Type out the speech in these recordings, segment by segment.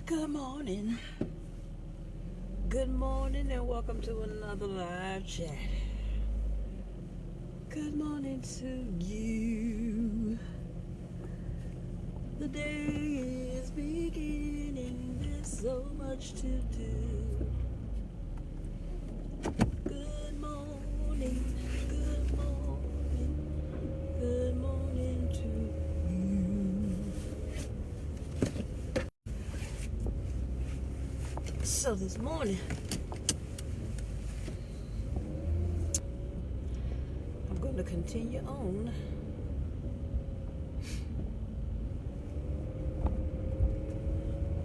Good morning. Good morning and welcome to another live chat. Good morning to you. The day is beginning. There's so much to do. Good morning. Good morning. Good morning to you. So this morning, I'm going to continue on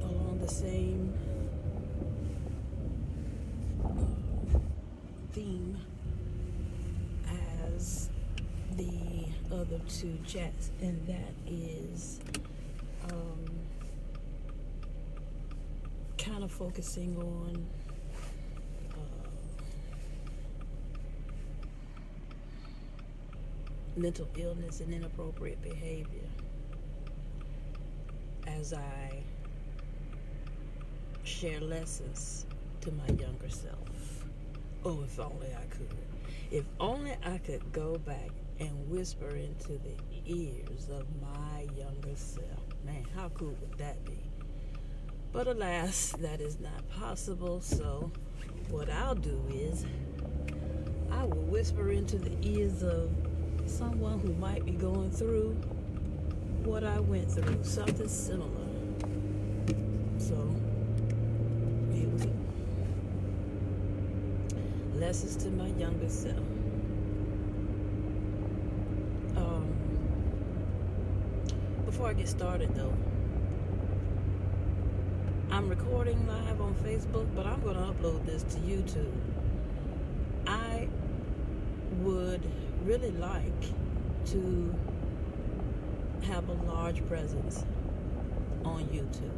along the same theme as the other two chats, and that is kind of focusing on mental illness and inappropriate behavior as I share lessons to my younger self. Oh, if only I could. If only I could go back and whisper into the ears of my younger self. Man, how cool would that be? But alas, that is not possible. So what I'll do is I will whisper into the ears of someone who might be going through what I went through, something similar. So here we go. Lessons to my younger self. Before I get started though, I'm recording live on Facebook, but I'm going to upload this to YouTube. I would really like to have a large presence on YouTube.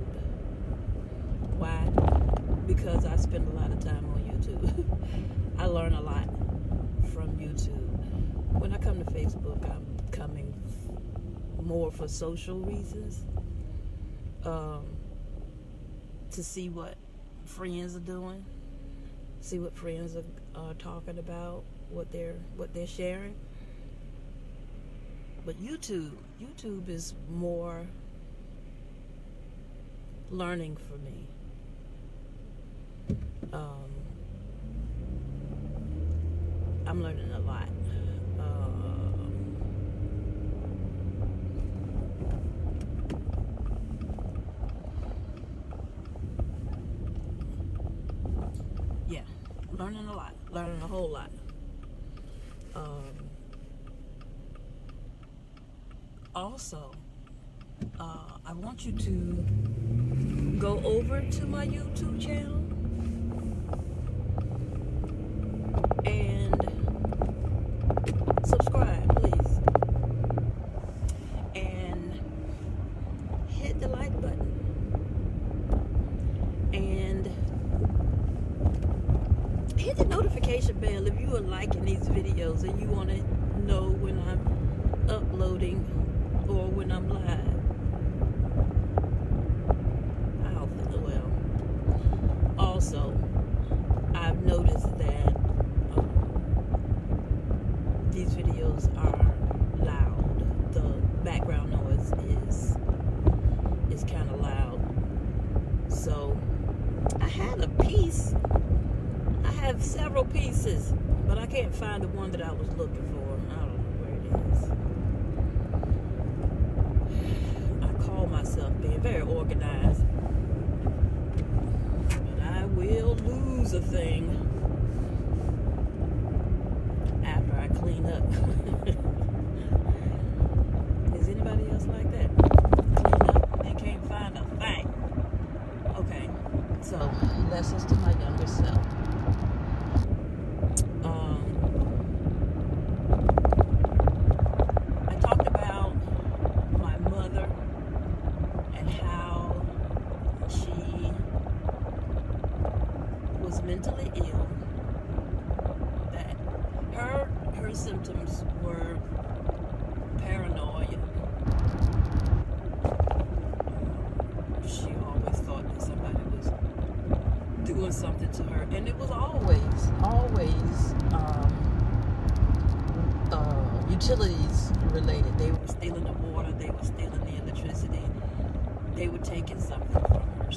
Why? Because I spend a lot of time on YouTube. I learn a lot from YouTube. When I come to Facebook, I'm coming more for social reasons, to see what friends are doing, see what friends are talking about, what they're sharing. But YouTube is more learning for me. I'm learning a lot. Learning a lot, learning a whole lot. Also, I want you to go over to my YouTube channel and subscribe, please. And hit the like button. And hit the notification bell if you are liking these videos and you want to know when I'm uploading or when I'm live. I hope that well. Also, I've noticed that these videos are loud. The background noise is kind of loud. So I had a piece. I have several pieces, but I can't find the one that I was looking for. I don't know where it is. I call myself being very organized, but I will lose a thing after I clean up. Is anybody else like that? Clean up and can't find a thing. Okay, so lessons to my younger self. I talked about my mother and how she was mentally ill, that her symptoms were paranoia. She always thought that somebody doing something to her, and it was always utilities related. They were stealing the water, they were stealing the electricity, they were taking something from her,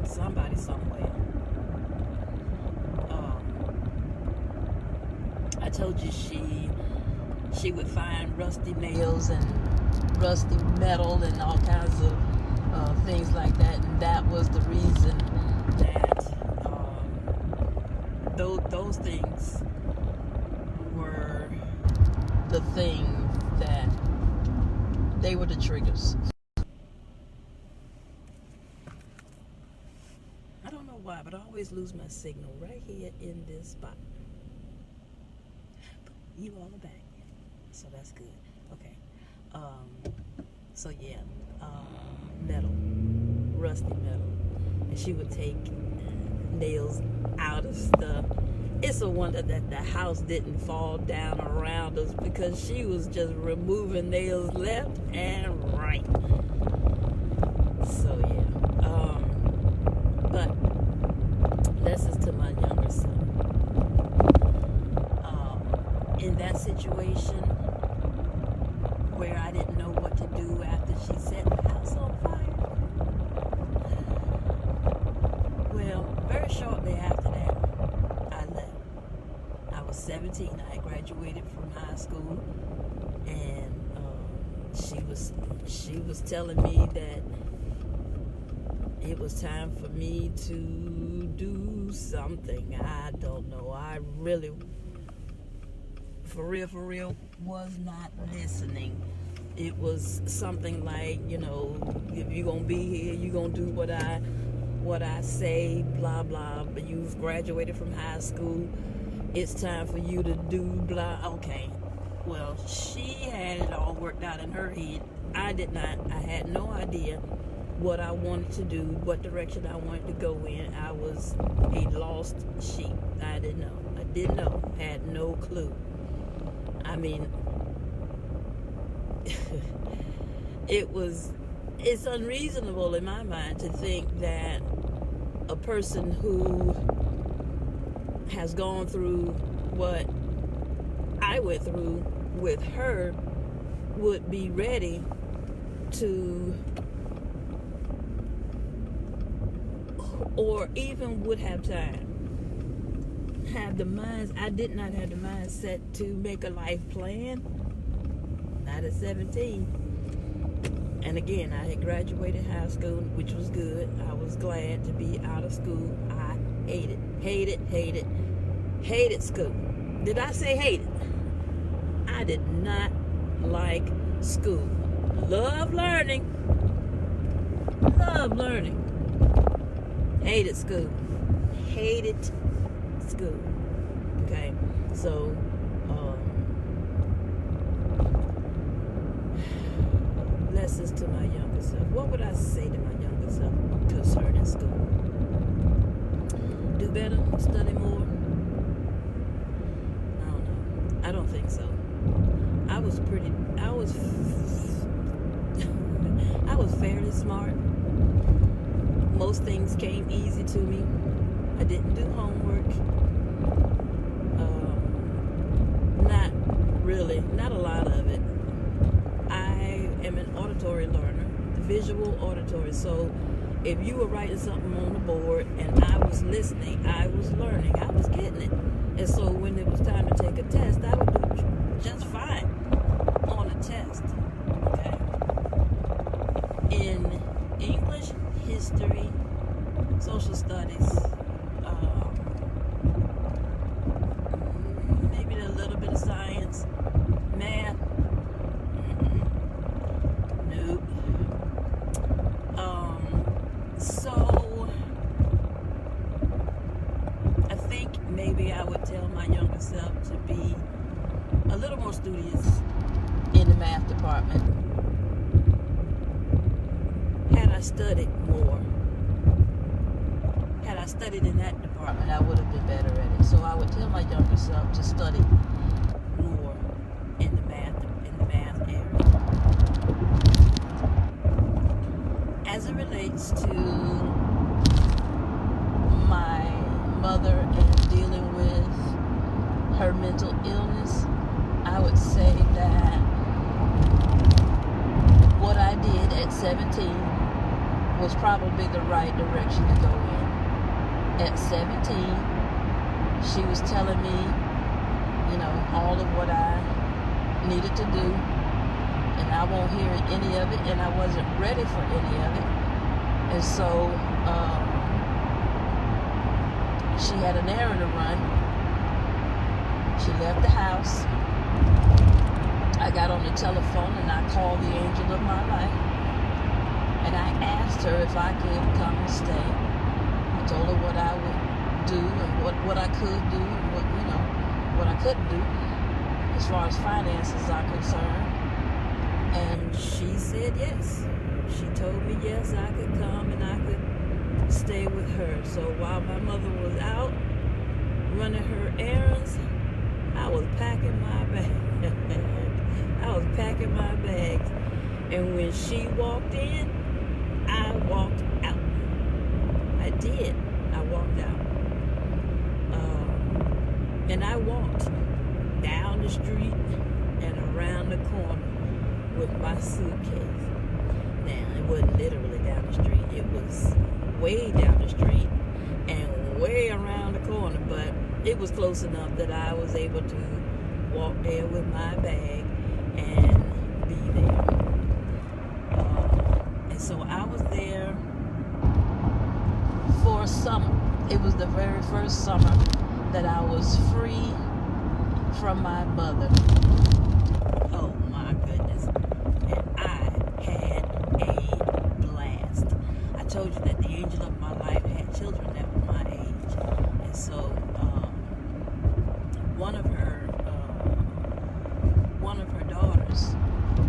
somebody somewhere. I told you she would find rusty nails and rusty metal and all kinds of things like that, and that was the reason that those things were the thing that they were the triggers. I don't know why, but I always lose my signal right here in this spot. But you all are back, so that's good. Okay. So yeah, metal, rusty metal, and she would take nails out of stuff. It's a wonder that the house didn't fall down around us, because she was just removing nails left and right. So yeah, but lessons to my younger self. In that situation where I didn't know what to do after she set the house on fire, well, very shortly after that, I left. I was 17. I had graduated from high school, and she was telling me that it was time for me to do something. I don't know. I really, for real, was not listening. It was something like, if you're gonna be here, you're gonna do what I say, blah blah. But you've graduated from high school. It's time for you to do blah. Okay. Well, she had it all worked out in her head. I did not. I had no idea what I wanted to do, what direction I wanted to go in. I was a lost sheep. I didn't know. Had no clue. I mean, it's unreasonable in my mind to think that a person who has gone through what I went through with her would be ready to, or even would have time, I did not have the mindset to make a life plan, not at 17. And again, I had graduated high school, which was good. I was glad to be out of school. I hated school. Did I say hated? I did not like school. Love learning. Hated school. Okay, so lessons to my younger self. What would I say to my younger self concerning school? Do better, study more. I don't know. I don't think so. I was fairly smart. Most things came easy to me. I didn't do homework. Not a lot of it. I am an auditory learner, visual auditory. So if you were writing something on the board and I was listening, I was learning, I was getting it. And so when it was time to take a test, I would do just fine on a test. Okay. In English, history, social studies, maybe a little bit of science, math, nope. So I think maybe I would tell my younger self to be a little more studious in the math department. Had I studied more, had I studied in that department, I would have been better at it. So I would tell my younger self to study more in the math area. As it relates to my mother and dealing with her mental illness, I would say that what I did at 17 was probably the right direction to go in. At 17, she was telling me, all of what I needed to do, and I won't hear any of it, and I wasn't ready for any of it. And so she had an errand to run. She left the house. I got on the telephone and I called the angel of my life, and I asked her if I could come and stay. I told her what I would do and what I could do and what I couldn't do as far as finances are concerned. And she said yes. She told me yes, I could come and I could stay with her. So while my mother was out running her errands, I was packing my bag. I was packing my bags. And when she walked in, I walked out. I did. I walked out. And I walked down the street and around the corner with my suitcase. Now, it wasn't literally down the street. It was way down the street and way around the corner, but it was close enough that I was able to walk there with my bag and be there. And so I was there for a summer. It was the very first summer that I was free from my mother. Oh my goodness. And I had a blast. I told you that the angel of my life had children that were my age. And so one of her daughters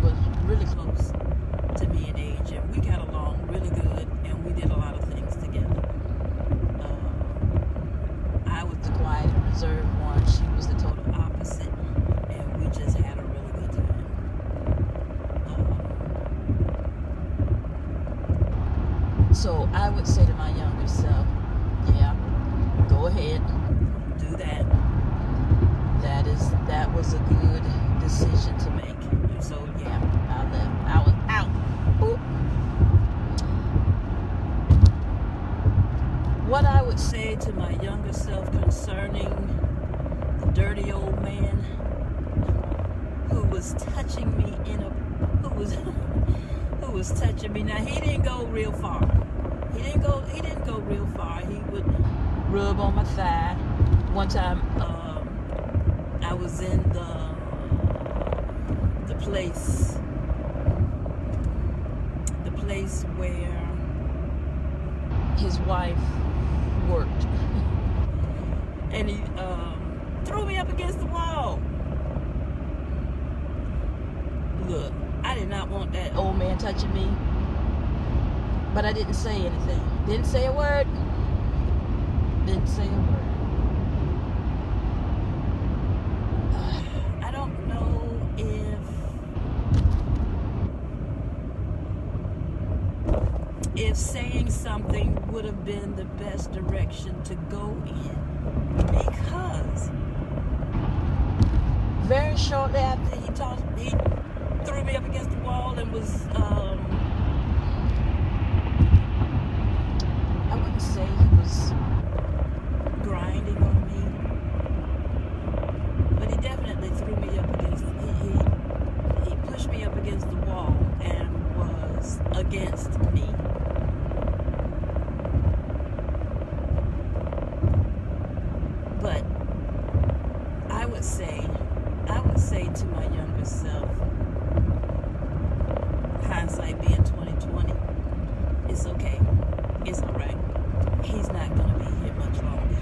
was really close to me in age, and we got along really good, and we did a lot of things together. I was the quiet and reserved one. She was the total opposite, and we just had a really good time. So I would say to my younger self, yeah, go ahead, do that. That was a good decision to make. And so yeah, I left. I was out. Oop. What I would say to my younger self concerning the dirty old man who was touching me who was touching me. Now he didn't go real far. He didn't go real far. He would rub on my thigh. One time I was in the place where his wife worked, and he threw me up against the wall. Look, I did not want that old man touching me, but I didn't say anything. Didn't say a word. Didn't say a word. I don't know if saying something would have been the best direction to go in, because very shortly after he threw me up against the wall and was I wouldn't say he was grinding on me, but he definitely threw me up against he pushed me up against the wall and was against me. But I would say to my younger self, hindsight being 20/20, it's okay. It's all right. He's not going to be here much longer.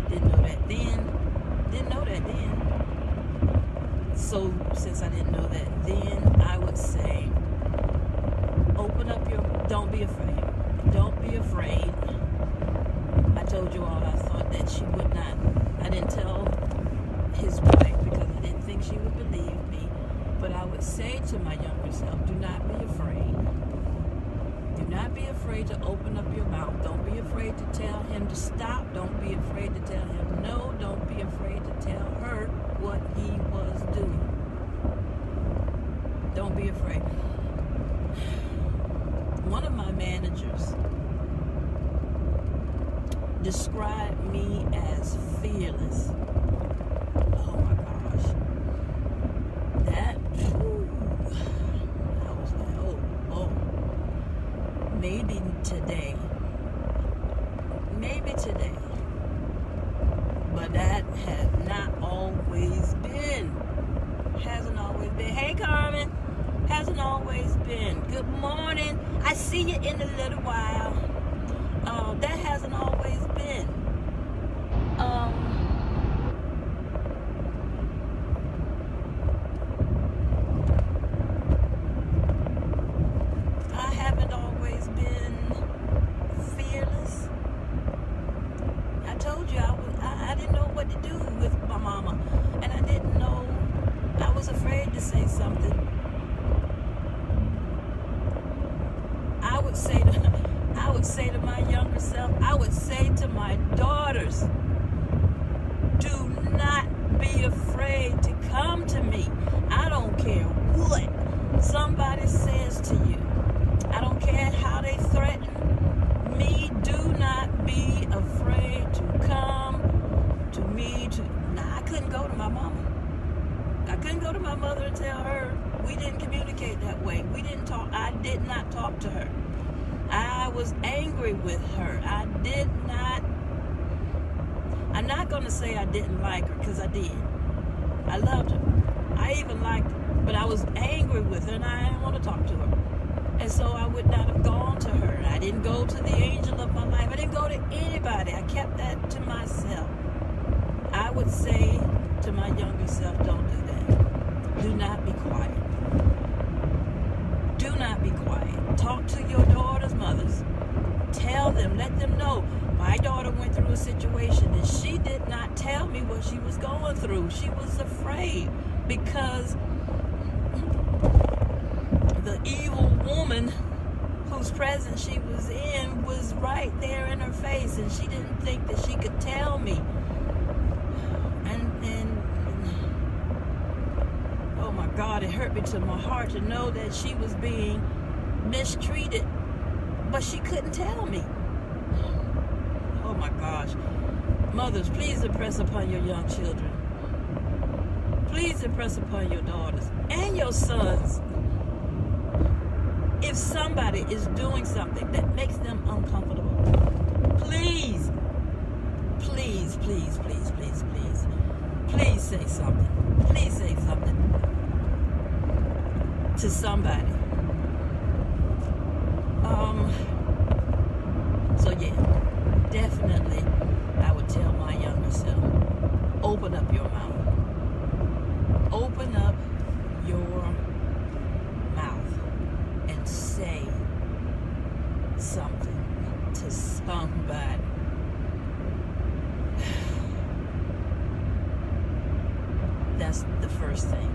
Didn't know that then. So since I didn't know that then, I would say, don't be afraid. Don't be afraid. I told you all I thought that she would not. I didn't tell his wife because I didn't think she would believe me. But I would say to my younger self, do not be afraid. Do not be afraid to open up your mouth. Don't be afraid to tell him to stop. Don't be afraid to tell him no. Don't be afraid to tell her what he was doing. Don't be afraid. One of my managers described me as fearless. Oh my gosh. That, I was like, oh. Maybe today. But that has not always been. Hasn't always been. Hey, Carmen. Hasn't always been. Good morning. I see you in a little while. That hasn't always been. I haven't always been fearless. I told you I didn't know what to do with my mama, and I didn't know. I was afraid to say something. I would say to my younger self, I would say to my daughters, do not be afraid to come to me. I don't care what somebody says to you. I don't care how they threaten me. Do not be afraid to come to me. I couldn't go to my mama. I couldn't go to my mother and tell her. We didn't communicate that way. We didn't talk. I did not talk to her. I was angry with her. I'm not going to say I didn't like her, because I did. I loved her. I even liked her. But I was angry with her, and I didn't want to talk to her. And so I would not have gone to her. I didn't go to the angel of my life. I didn't go to anybody. I kept that to myself. I would say to my younger self, don't do that. Do not be quiet. Do not be quiet. Talk to your daughters' mothers. Tell them, let them know. My daughter went through a situation and she did not tell me what she was going through. She was afraid because the evil woman whose presence she was in was right there in her face, and she didn't think that she could tell me. And oh my God, it hurt me to my heart to know that she was being mistreated, but she couldn't tell me. Oh my gosh. Mothers, please impress upon your young children. Please impress upon your daughters and your sons. If somebody is doing something that makes them uncomfortable, please say something. Please say something to somebody. So yeah, definitely I would tell my younger self, open up your mouth. Open up your mouth and say something to somebody. That's the first thing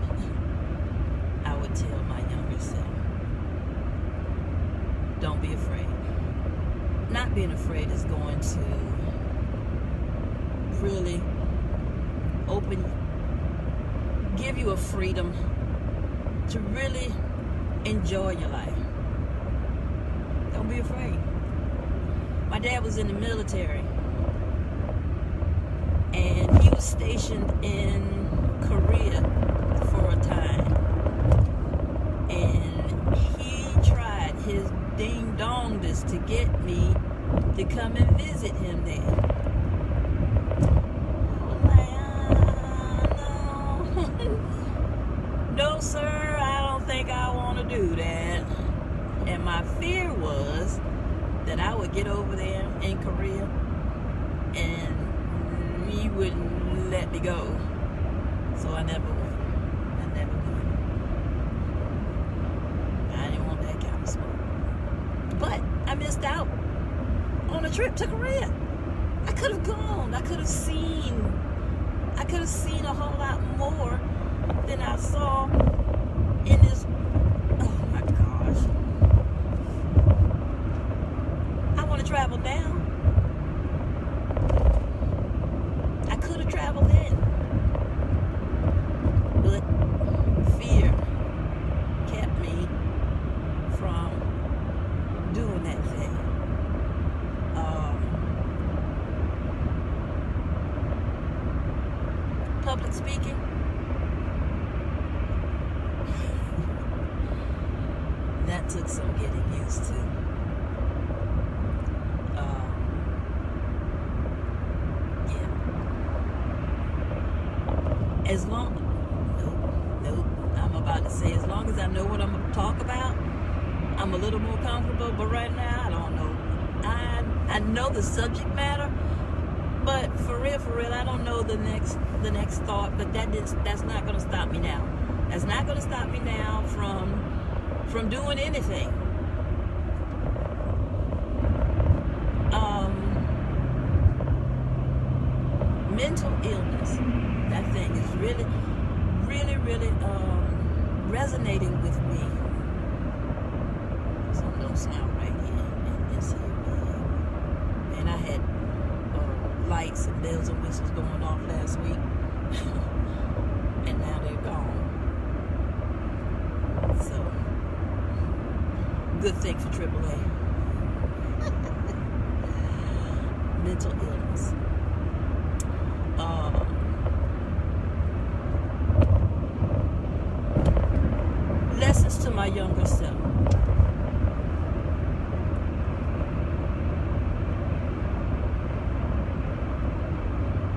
I would tell my younger self. Don't be afraid. Not being afraid is going to really give you a freedom to really enjoy your life. Don't be afraid. My dad was in the military, and he was stationed in Korea for a time, and he tried his ding-dongdest to get me to come and visit him there. No, sir, I don't think I want to do that. And my fear was that I would get over there in Korea and he wouldn't let me go. So I never went. I didn't want that kind of smoke. But I missed out on a trip to Korea. I could have gone. I could have seen a whole lot more than I saw in this. Oh my gosh. have traveled now. I could have traveled then. But fear kept me from doing that thing. Public speaking. That took some getting used to. Yeah. As long, nope. I'm about to say, as long as I know what I'm going to talk about, I'm a little more comfortable. But right now, I don't know. I know the subject matter, but for real, I don't know the next thought. But that's not going to stop me now. That's not going to stop me now from doing anything. Mental illness. That thing is really resonating with me. Something don't sound right here in this here. And I had lights and bells and whistles going off last week. And now they're gone. So, good thing for AAA. Mental illness. Lessons to my younger self.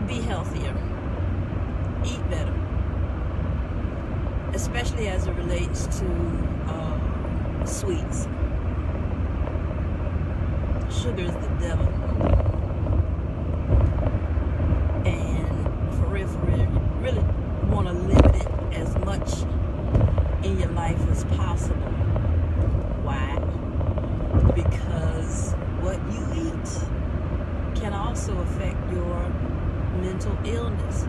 Be healthier. Eat better. Especially as it relates to sweets. Sugar is the devil. And for real, you really want to limit it as much in your life as possible. Why? Because what you eat can also affect your mental illness.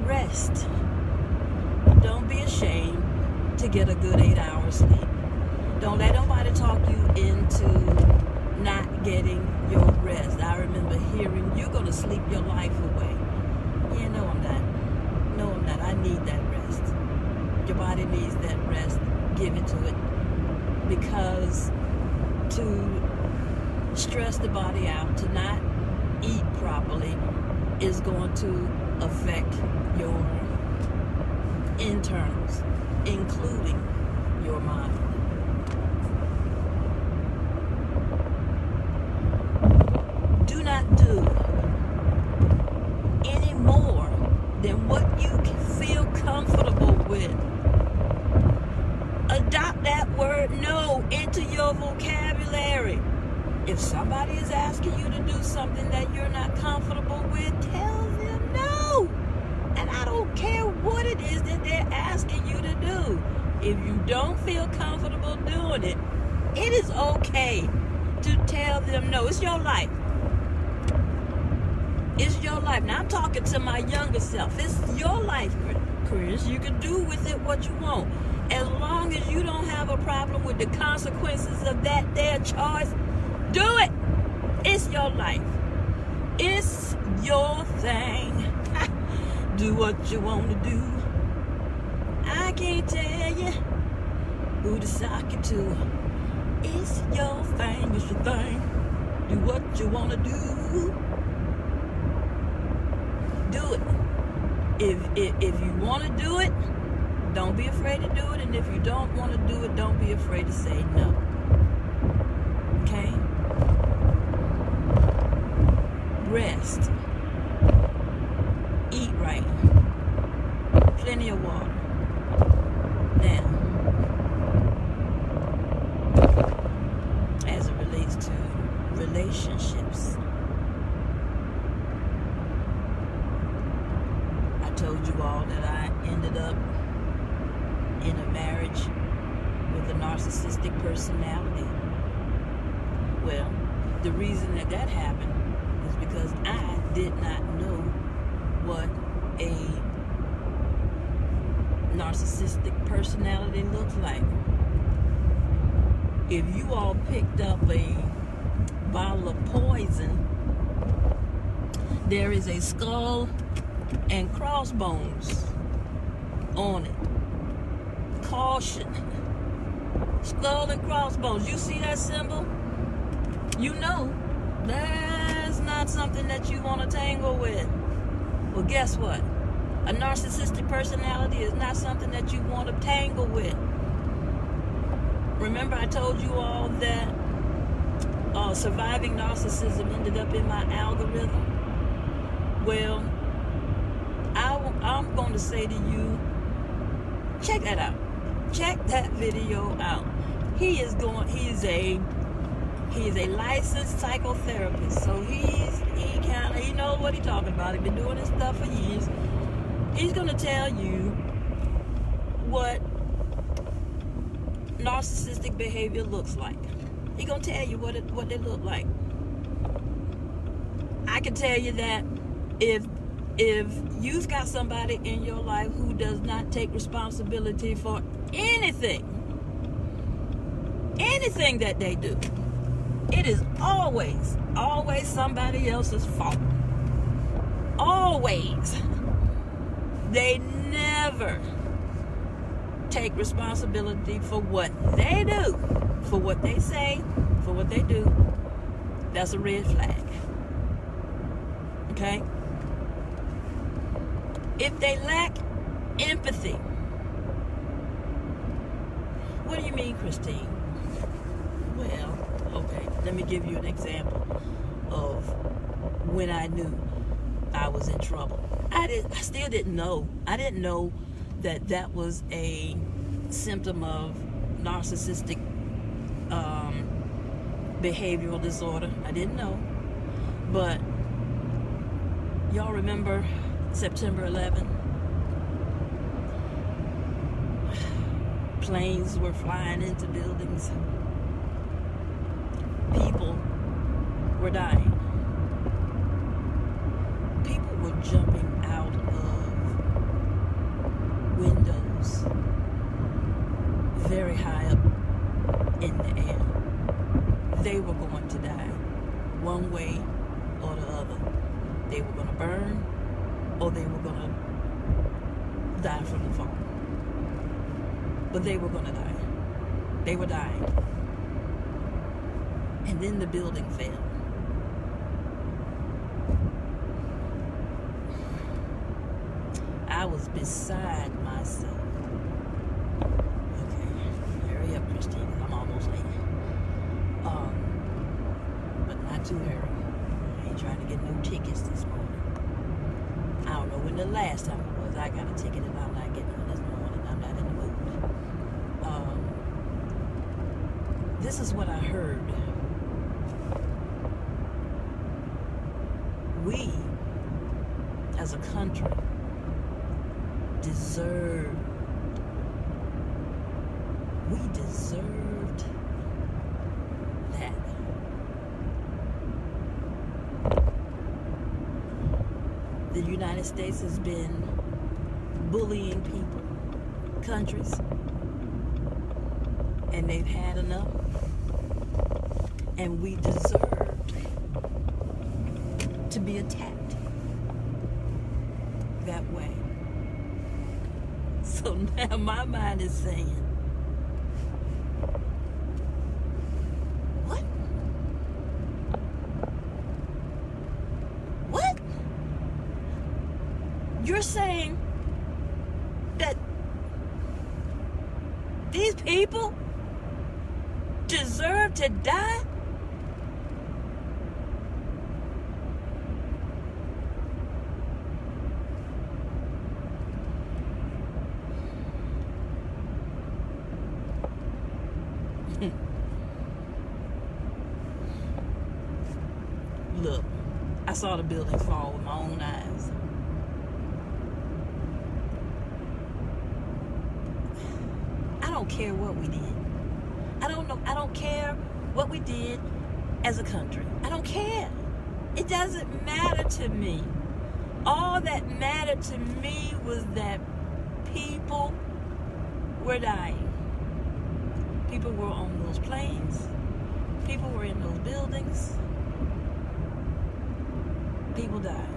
Rest. Don't be ashamed to get a good 8 hours sleep. Don't let nobody talk you into not getting your rest. I remember hearing, you're going to sleep your life away. Yeah, no, I'm not. No, I'm not. I need that rest. Your body needs that rest. Give it to it. Because to stress the body out, to not eat properly, is going to affect your internals, including your mind. Do not do any more than what you feel comfortable with. Adopt that word no into your vocabulary. If somebody is asking you to do something that you're not comfortable with, tell them no. And I don't care what it is that they're asking you to do. If you don't feel comfortable doing it, it is okay to tell them no. It's your life. It's your life. Now I'm talking to my younger self. It's your life, Chris. You can do with it what you want. As long as you don't have a problem with the consequences of that their choice, do it. It's your life. It's your thing. Do what you want to do. I can't tell you who to sock it to. It's your thing. It's your thing. Do what you want to do. Do it. If you want to do it, don't be afraid to do it. And if you don't want to do it, don't be afraid to say no. Okay? Rest. Eat right. Plenty of water. Now, as it relates to relationships, I told you all that I ended up in a marriage with a narcissistic personality. Well, the reason that happened is because I did not know what a narcissistic personality looks like. If you all picked up a bottle of poison, there is a skull and crossbones on it. Caution. Skull and crossbones. You see that symbol? You know that's not something that you want to tangle with. Well, guess what? A narcissistic personality is not something that you want to tangle with. Remember I told you all that surviving narcissism ended up in my algorithm? Well, I'm going to say to you, check that out. Check that video out. He is a licensed psychotherapist, so he knows what he's talking about. He's been doing this stuff for years. He's going to tell you what narcissistic behavior looks like. He's going to tell you what they look like. I can tell you that if you've got somebody in your life who does not take responsibility for anything that they do, it is always somebody else's fault. Always. They never take responsibility for what they do, for what they say, for what they do. That's a red flag. Okay? If they lack empathy. What do you mean, Christine? Well, okay, let me give you an example of when I knew I was in trouble. I still didn't know. I didn't know that was a symptom of narcissistic behavioral disorder. I didn't know. But y'all remember September 11th? Planes were flying into buildings. People were dying. People were jumping out of windows very high up in the air. They were going to die one way or the other. They were going to burn or they were going to die from the fall. But they were going to die. They were dying. And then the building fell. I was beside myself. Okay, hurry up, Christine. I'm almost late. But not too early. I ain't trying to get no tickets this morning. I don't know when the last time it was I got a ticket and I'm not getting one this morning. I'm not in the mood. This is what I heard. We, as a country, deserved that. The United States has been bullying people, countries, and they've had enough, and we deserved to be attacked that way. So now my mind is saying, what? What? You're saying that these people deserve to die? Look, I saw the building fall with my own eyes. I don't care what we did. I don't care what we did as a country. I don't care. It doesn't matter to me. All that mattered to me was that people were dying. People were on those planes. People were in those buildings. People died.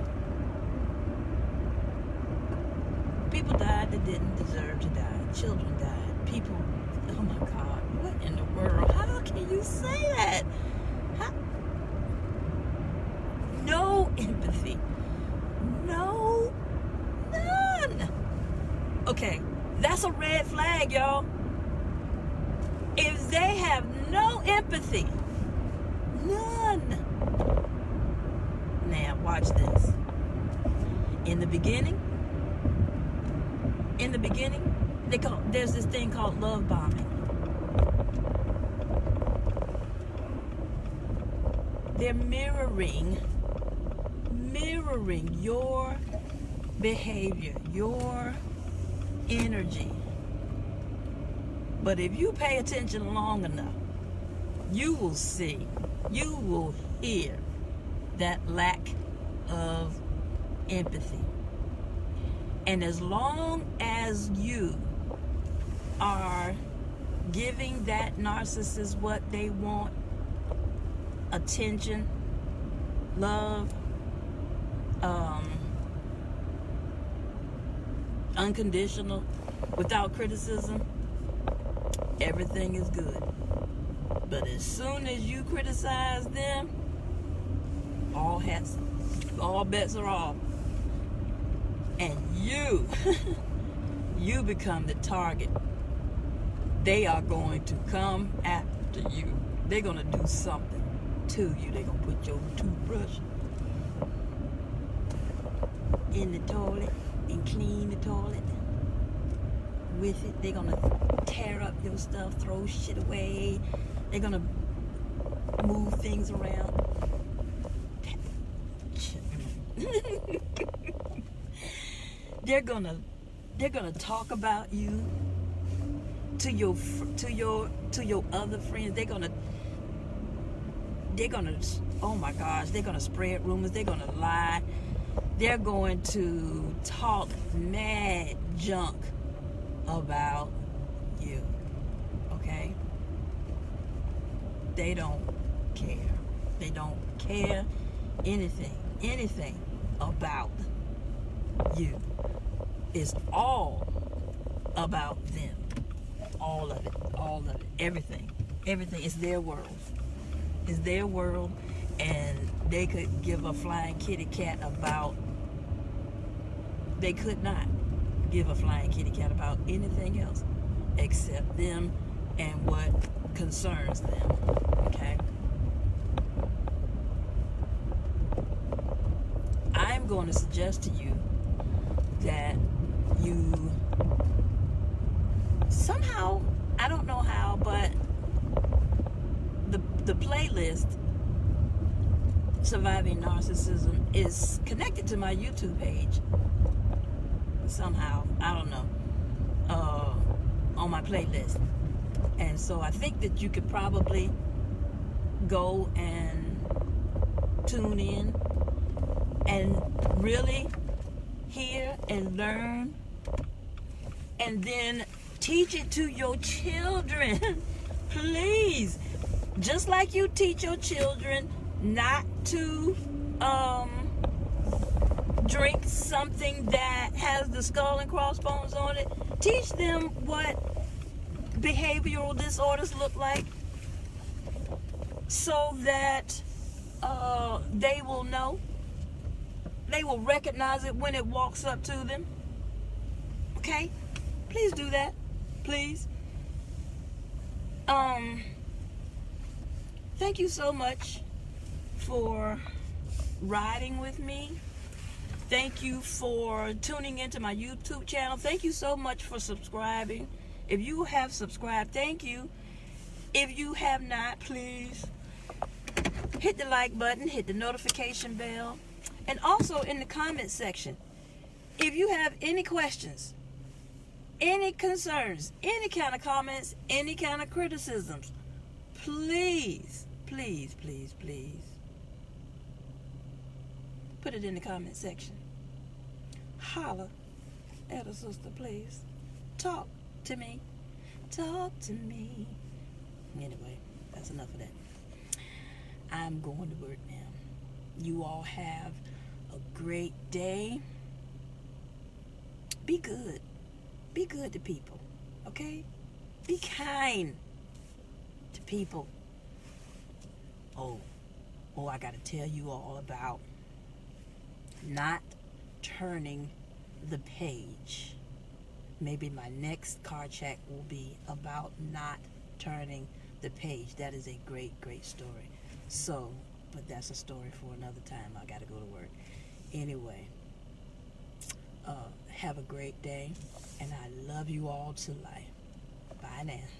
People died that didn't deserve to die. Children died. People, oh my God, what in the world? How can you say that? How? No empathy. No, none. Okay, that's a red flag, y'all. If they have no empathy, none. Now, watch this. In the beginning, there's this thing called love bombing. They're mirroring your behavior, your energy. But if you pay attention long enough, you will see, you will hear that lack of empathy. And as long as you are giving that narcissist what they want, attention, love, unconditional, without criticism, everything is good. But as soon as you criticize them, all bets are off. And you become the target. They are going to come after you. They're going to do something to you. They're going to put your toothbrush in the toilet and clean the toilet with it. They're going to tear up your stuff, throw shit away. They're going to move things around. They're gonna talk about you to your other friends. They're gonna oh my gosh, they're gonna spread rumors. They're gonna lie. They're going to talk mad junk about you. Okay? They don't care. They don't care anything about you. It's all about them. All of it, everything is their world. It's their world, and they could give a flying kitty cat about, they could not give a flying kitty cat about anything else except them and what concerns them. Okay? I'm going to suggest to you that you somehow, I don't know how, but the playlist Surviving Narcissism is connected to my YouTube page somehow, I don't know, on my playlist. And so I think that you could probably go and tune in and really hear and learn, and then teach it to your children. Please, just like you teach your children not to drink something that has the skull and crossbones on it, teach them what behavioral disorders look like, so that they will know. They will recognize it when it walks up to them. Okay? Please do that. Please. Thank you so much for riding with me. Thank you for tuning into my YouTube channel. Thank you so much for subscribing. If you have subscribed, thank you. If you have not, please hit the like button, hit the notification bell. And also in the comment section, if you have any questions, any concerns, any kind of comments, any kind of criticisms, please, please, please, please, put it in the comment section. Holla at a sister, please. Talk to me. Talk to me. Anyway, that's enough of that. I'm going to work now. You all have a great day. Be good. Be good to people. Okay? Be kind to people. Oh, I got to tell you all about not turning the page. Maybe my next car check will be about not turning the page. That is a great, great story. So, but that's a story for another time. I got to go to work. Anyway, have a great day, and I love you all to life. Bye now.